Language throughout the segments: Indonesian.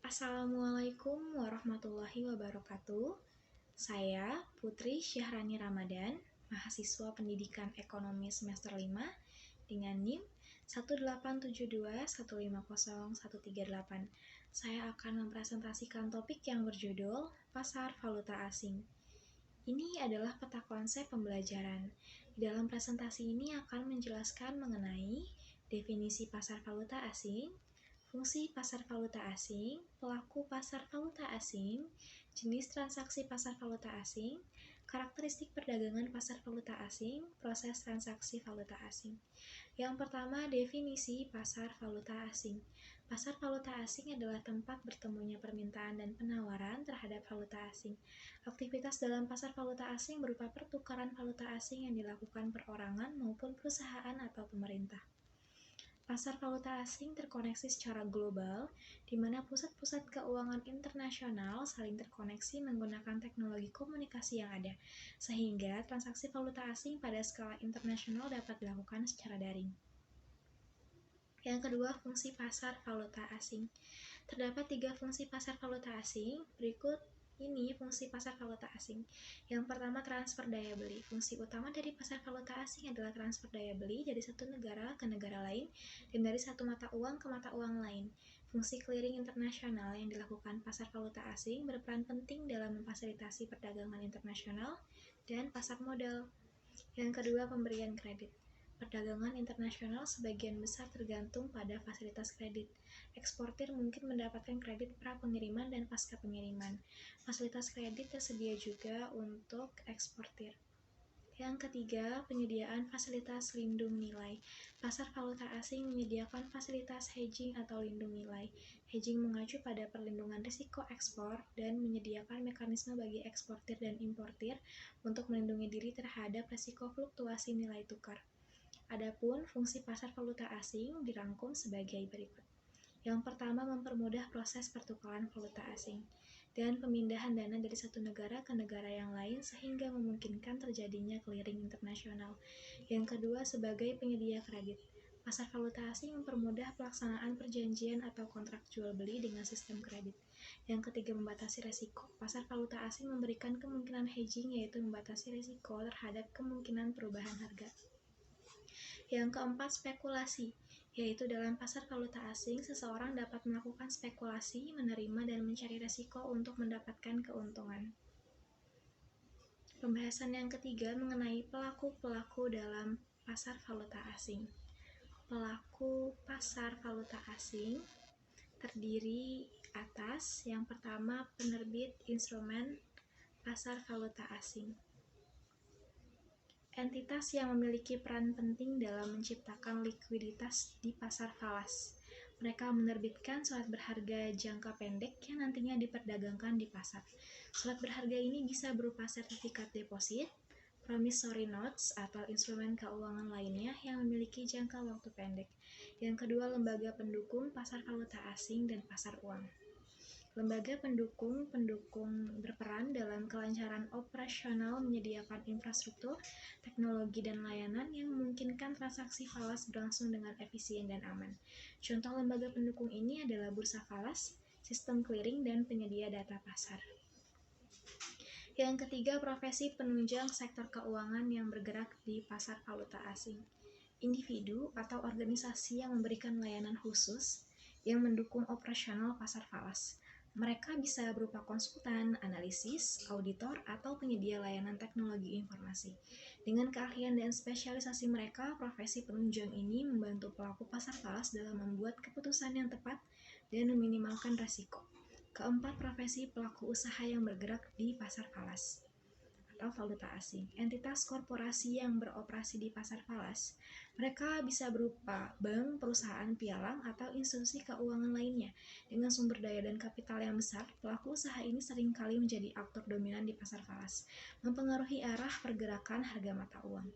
Assalamualaikum warahmatullahi wabarakatuh. Saya Putri Syahrani Ramadan, mahasiswa Pendidikan Ekonomi semester 5 dengan NIM 18721501138. Saya akan mempresentasikan topik yang berjudul Pasar Valuta Asing. Ini adalah peta konsep pembelajaran. Di dalam presentasi ini akan menjelaskan mengenai definisi pasar valuta asing, fungsi pasar valuta asing, pelaku pasar valuta asing, jenis transaksi pasar valuta asing, karakteristik perdagangan pasar valuta asing, proses transaksi valuta asing. Yang pertama, definisi pasar valuta asing. Pasar valuta asing adalah tempat bertemunya permintaan dan penawaran terhadap valuta asing. Aktivitas dalam pasar valuta asing berupa pertukaran valuta asing yang dilakukan perorangan maupun perusahaan atau pemerintah. Pasar valuta asing terkoneksi secara global, di mana pusat-pusat keuangan internasional saling terkoneksi menggunakan teknologi komunikasi yang ada, sehingga transaksi valuta asing pada skala internasional dapat dilakukan secara daring. Yang kedua, fungsi pasar valuta asing. Terdapat 3 fungsi pasar valuta asing, berikut ini fungsi pasar valuta asing. Yang pertama, transfer daya beli. Fungsi utama dari pasar valuta asing adalah transfer daya beli dari satu negara ke negara lain dan dari satu mata uang ke mata uang lain. Fungsi clearing internasional yang dilakukan pasar valuta asing berperan penting dalam memfasilitasi perdagangan internasional dan pasar modal. Yang kedua, pemberian kredit. Perdagangan internasional sebagian besar tergantung pada fasilitas kredit. Eksportir mungkin mendapatkan kredit pra-pengiriman dan pasca pengiriman. Fasilitas kredit tersedia juga untuk eksportir. Yang ketiga, penyediaan fasilitas lindung nilai. Pasar valuta asing menyediakan fasilitas hedging atau lindung nilai. Hedging mengacu pada perlindungan risiko ekspor dan menyediakan mekanisme bagi eksportir dan importir untuk melindungi diri terhadap risiko fluktuasi nilai tukar. Adapun fungsi pasar valuta asing dirangkum sebagai berikut. Yang pertama, mempermudah proses pertukaran valuta asing dan pemindahan dana dari satu negara ke negara yang lain sehingga memungkinkan terjadinya clearing internasional. Yang kedua, sebagai penyedia kredit. Pasar valuta asing mempermudah pelaksanaan perjanjian atau kontrak jual beli dengan sistem kredit. Yang ketiga, membatasi risiko. Pasar valuta asing memberikan kemungkinan hedging, yaitu membatasi risiko terhadap kemungkinan perubahan harga. Yang keempat, spekulasi, yaitu dalam pasar valuta asing, seseorang dapat melakukan spekulasi, menerima dan mencari risiko untuk mendapatkan keuntungan. Pembahasan yang ketiga mengenai pelaku-pelaku dalam pasar valuta asing. Pelaku pasar valuta asing terdiri atas yang pertama, penerbit instrumen pasar valuta asing. Entitas yang memiliki peran penting dalam menciptakan likuiditas di pasar falas. Mereka menerbitkan surat berharga jangka pendek yang nantinya diperdagangkan di pasar. Surat berharga ini bisa berupa sertifikat deposit, promissory notes, atau instrumen keuangan lainnya yang memiliki jangka waktu pendek. Yang kedua, lembaga pendukung pasar valuta asing dan pasar uang. Lembaga pendukung berperan dalam kelancaran operasional, menyediakan infrastruktur, teknologi, dan layanan yang memungkinkan transaksi falas berlangsung dengan efisien dan aman. Contoh lembaga pendukung ini adalah bursa falas, sistem clearing, dan penyedia data pasar. Yang ketiga, profesi penunjang sektor keuangan yang bergerak di pasar valuta asing. Individu atau organisasi yang memberikan layanan khusus yang mendukung operasional pasar falas. Mereka bisa berupa konsultan, analisis, auditor, atau penyedia layanan teknologi informasi. Dengan keahlian dan spesialisasi mereka, profesi penunjang ini membantu pelaku pasar falas dalam membuat keputusan yang tepat dan meminimalkan risiko. Keempat, profesi pelaku usaha yang bergerak di pasar falas atau valuta asing. Entitas korporasi yang beroperasi di pasar falas. Mereka bisa berupa bank, perusahaan pialang, atau institusi keuangan lainnya. Dengan sumber daya dan kapital yang besar, pelaku usaha ini seringkali menjadi aktor dominan di pasar falas, mempengaruhi arah pergerakan harga mata uang.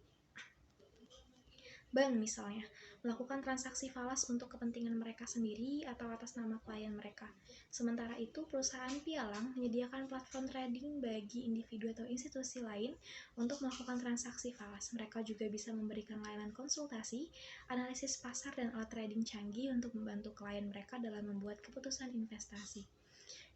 Bank misalnya, melakukan transaksi falas untuk kepentingan mereka sendiri atau atas nama klien mereka. Sementara itu, perusahaan pialang menyediakan platform trading bagi individu atau institusi lain untuk melakukan transaksi falas. Mereka juga bisa memberikan layanan konsultasi, analisis pasar, dan alat trading canggih untuk membantu klien mereka dalam membuat keputusan investasi.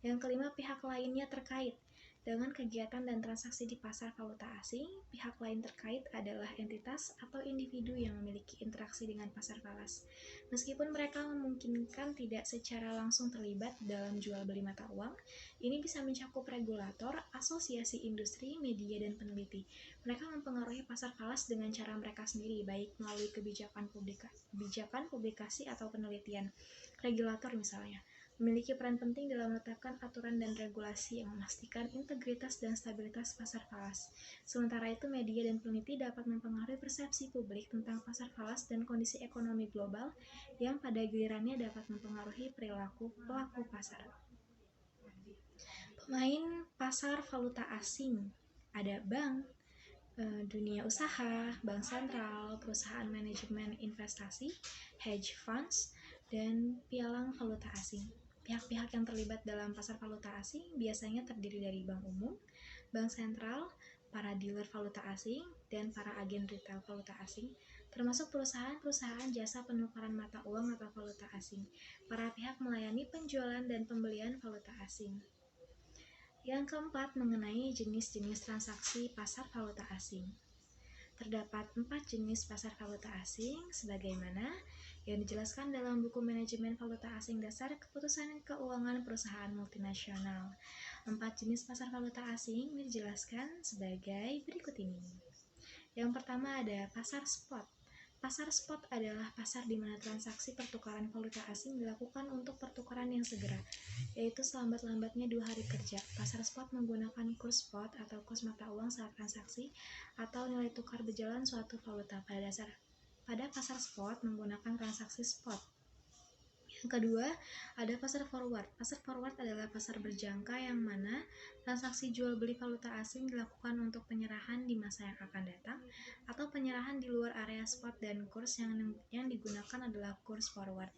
Yang kelima, pihak lainnya terkait. Dengan kegiatan dan transaksi di pasar valuta asing, pihak lain terkait adalah entitas atau individu yang memiliki interaksi dengan pasar falas. Meskipun mereka memungkinkan tidak secara langsung terlibat dalam jual beli mata uang, ini bisa mencakup regulator, asosiasi industri, media, dan peneliti. Mereka mempengaruhi pasar falas dengan cara mereka sendiri, baik melalui kebijakan publikasi atau penelitian. Regulator misalnya memiliki peran penting dalam meletakkan aturan dan regulasi yang memastikan integritas dan stabilitas pasar falas. Sementara itu, media dan peneliti dapat mempengaruhi persepsi publik tentang pasar falas dan kondisi ekonomi global yang pada gilirannya dapat mempengaruhi perilaku pelaku pasar. Pemain pasar valuta asing ada bank, dunia usaha, bank sentral, perusahaan manajemen investasi, hedge funds, dan pialang valuta asing. Pihak-pihak yang terlibat dalam pasar valuta asing biasanya terdiri dari bank umum, bank sentral, para dealer valuta asing, dan para agen retail valuta asing, termasuk perusahaan-perusahaan jasa penukaran mata uang atau valuta asing. Para pihak melayani penjualan dan pembelian valuta asing. Yang keempat, mengenai jenis-jenis transaksi pasar valuta asing. Terdapat 4 jenis pasar valuta asing sebagaimana yang dijelaskan dalam buku Manajemen Valuta Asing Dasar Keputusan Keuangan Perusahaan Multinasional. 4 jenis pasar valuta asing dijelaskan sebagai berikut ini. Yang pertama ada pasar spot. Pasar spot adalah pasar di mana transaksi pertukaran valuta asing dilakukan untuk pertukaran yang segera, yaitu selambat-lambatnya 2 hari kerja. Pasar spot menggunakan kurs spot atau kurs mata uang saat transaksi atau nilai tukar berjalan suatu valuta. Pada pasar spot menggunakan transaksi spot. Yang kedua, ada pasar forward. Pasar forward adalah pasar berjangka yang mana transaksi jual beli valuta asing dilakukan untuk penyerahan di masa yang akan datang atau penyerahan di luar area spot, dan kurs yang digunakan adalah kurs forward.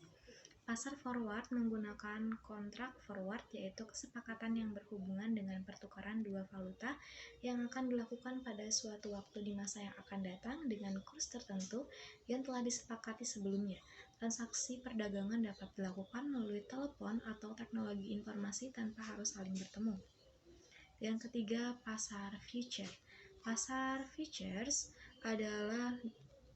Pasar forward menggunakan kontrak forward, yaitu kesepakatan yang berhubungan dengan pertukaran dua valuta yang akan dilakukan pada suatu waktu di masa yang akan datang dengan kurs tertentu yang telah disepakati sebelumnya. Transaksi perdagangan dapat dilakukan melalui telepon atau teknologi informasi tanpa harus saling bertemu. Yang ketiga, pasar future. Pasar futures adalah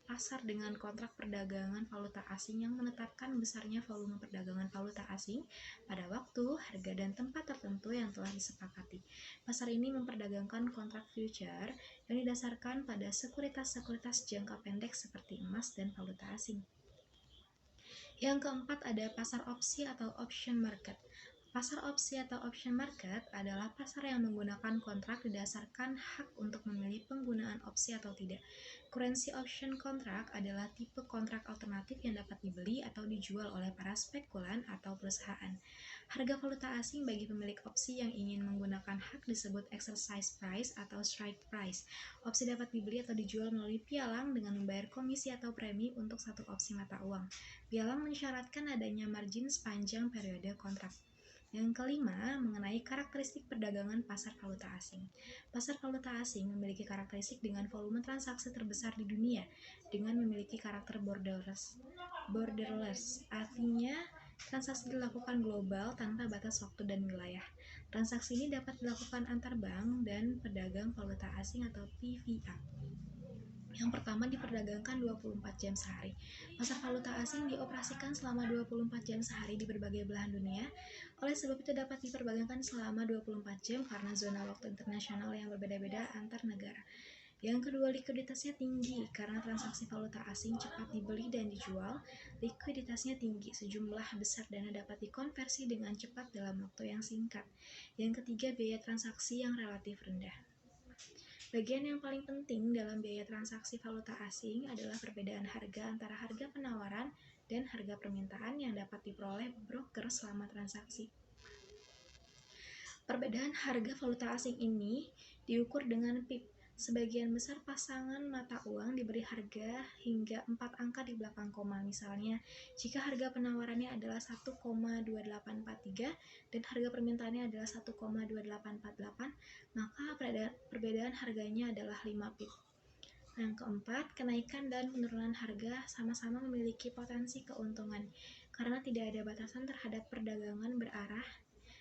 pasar dengan kontrak perdagangan valuta asing yang menetapkan besarnya volume perdagangan valuta asing pada waktu, harga, dan tempat tertentu yang telah disepakati. Pasar ini memperdagangkan kontrak future yang didasarkan pada sekuritas-sekuritas jangka pendek seperti emas dan valuta asing. Yang keempat ada pasar opsi atau option market. Pasar opsi atau option market adalah pasar yang menggunakan kontrak didasarkan hak untuk memilih penggunaan opsi atau tidak. Currency option contract adalah tipe kontrak alternatif yang dapat dibeli atau dijual oleh para spekulan atau perusahaan. Harga valuta asing bagi pemilik opsi yang ingin menggunakan hak disebut exercise price atau strike price. Opsi dapat dibeli atau dijual melalui pialang dengan membayar komisi atau premi untuk satu opsi mata uang. Pialang mensyaratkan adanya margin sepanjang periode kontrak. Yang kelima, mengenai karakteristik perdagangan pasar valuta asing. Pasar valuta asing memiliki karakteristik dengan volume transaksi terbesar di dunia, dengan memiliki karakter borderless. Artinya, transaksi dilakukan global tanpa batas waktu dan wilayah. Transaksi ini dapat dilakukan antar bank dan pedagang valuta asing atau PVA. Yang pertama, diperdagangkan 24 jam sehari. Pasar valuta asing dioperasikan selama 24 jam sehari di berbagai belahan dunia. Oleh sebab itu dapat diperdagangkan selama 24 jam karena zona waktu internasional yang berbeda-beda antar negara. Yang kedua, likuiditasnya tinggi karena transaksi valuta asing cepat dibeli dan dijual. Likuiditasnya tinggi, sejumlah besar dana dapat dikonversi dengan cepat dalam waktu yang singkat. Yang ketiga, biaya transaksi yang relatif rendah. Bagian yang paling penting dalam biaya transaksi valuta asing adalah perbedaan harga antara harga penawaran dan harga permintaan yang dapat diperoleh broker selama transaksi. Perbedaan harga valuta asing ini diukur dengan pip. Sebagian besar pasangan mata uang diberi harga hingga 4 angka di belakang koma. Misalnya, jika harga penawarannya adalah 1,2843 dan harga permintaannya adalah 1,2848, maka perbedaan harganya adalah 5 pip. Yang keempat, kenaikan dan penurunan harga sama-sama memiliki potensi keuntungan karena tidak ada batasan terhadap perdagangan berarah.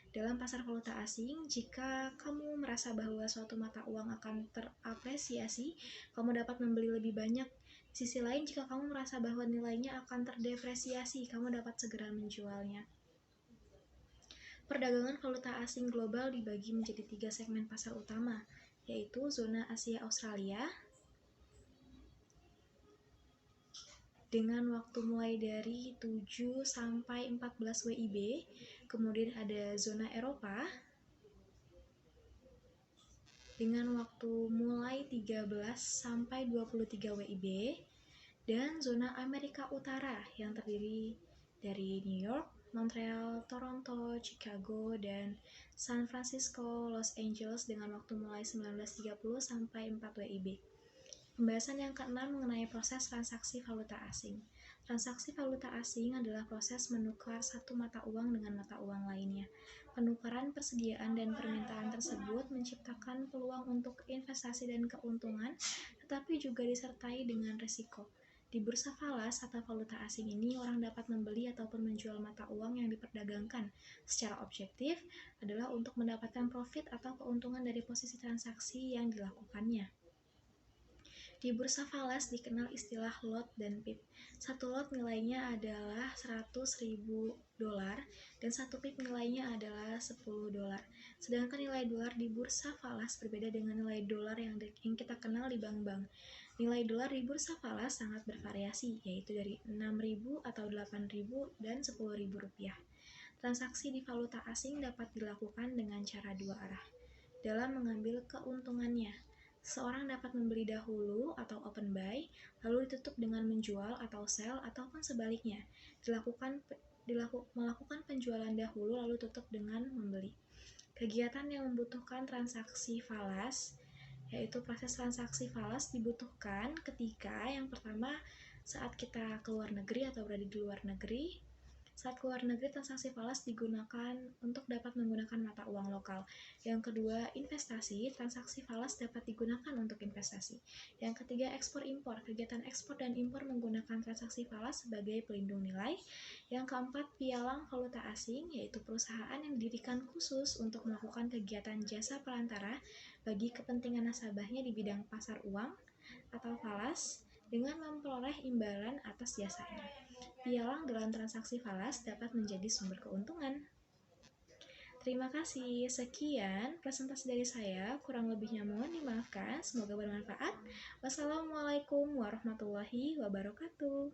Dalam pasar valuta asing, jika kamu merasa bahwa suatu mata uang akan terapresiasi, kamu dapat membeli lebih banyak. Di sisi lain, jika kamu merasa bahwa nilainya akan terdepresiasi, kamu dapat segera menjualnya. Perdagangan valuta asing global dibagi menjadi 3 segmen pasar utama, yaitu zona Asia-Australia, dengan waktu mulai dari 7 sampai 14 WIB, kemudian ada zona Eropa dengan waktu mulai 13 sampai 23 WIB, dan zona Amerika Utara yang terdiri dari New York, Montreal, Toronto, Chicago, dan San Francisco, Los Angeles dengan waktu mulai 19.30 sampai 4 WIB. Pembahasan yang keenam mengenai proses transaksi valuta asing. Transaksi valuta asing adalah proses menukar satu mata uang dengan mata uang lainnya. Penukaran, persediaan, dan permintaan tersebut menciptakan peluang untuk investasi dan keuntungan, tetapi juga disertai dengan risiko. Di bursa falas atau valuta asing ini, orang dapat membeli ataupun menjual mata uang yang diperdagangkan. Secara objektif adalah untuk mendapatkan profit atau keuntungan dari posisi transaksi yang dilakukannya. Di bursa falas dikenal istilah lot dan pip. Satu lot nilainya adalah $100.000 dan satu pip nilainya adalah $10. Sedangkan nilai dolar di bursa falas berbeda dengan nilai dolar yang kita kenal di bank-bank. Nilai dolar di bursa falas sangat bervariasi, yaitu dari 6.000 atau 8.000 dan 10.000 rupiah. Transaksi di valuta asing dapat dilakukan dengan cara dua arah. Dalam mengambil keuntungannya, seorang dapat membeli dahulu atau open buy, lalu ditutup dengan menjual atau sell, ataupun sebaliknya, melakukan penjualan dahulu lalu tutup dengan membeli. Kegiatan yang membutuhkan transaksi falas, yaitu proses transaksi falas dibutuhkan ketika yang pertama saat kita keluar negeri atau berada di luar negeri. Saat keluar negeri, transaksi falas digunakan untuk dapat menggunakan mata uang lokal. Yang kedua, investasi. Transaksi falas dapat digunakan untuk investasi. Yang ketiga, ekspor-impor. Kegiatan ekspor dan impor menggunakan transaksi falas sebagai pelindung nilai. Yang keempat, pialang valuta asing, yaitu perusahaan yang didirikan khusus untuk melakukan kegiatan jasa perantara bagi kepentingan nasabahnya di bidang pasar uang atau falas dengan memperoleh imbalan atas jasanya. Pialang dalam transaksi falas dapat menjadi sumber keuntungan. Terima kasih. Sekian presentasi dari saya. Kurang lebihnya mohon dimaafkan. Semoga bermanfaat. Wassalamualaikum warahmatullahi wabarakatuh.